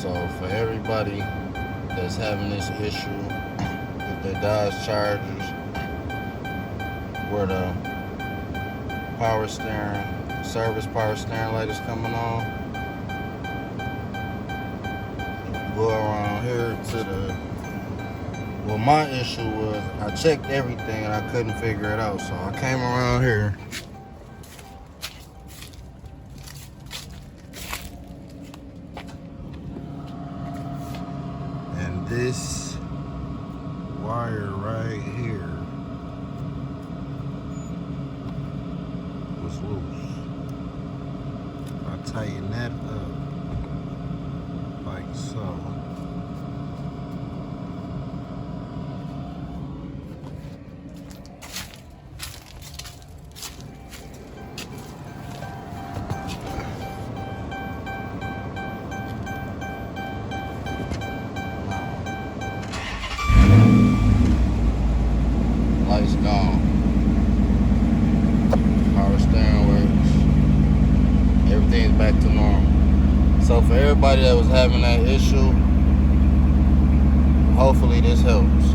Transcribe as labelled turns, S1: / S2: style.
S1: So for everybody that's having this issue with their Dodge Chargers, where the power steering, service power steering light is coming on, go around here to the, well, my issue was I checked everything and I couldn't figure it out. So I came around here. And this wire right here was loose. I tighten that up like so. Lights gone. Power steering works. Everything's back to normal. So for everybody that was having that issue, hopefully this helps.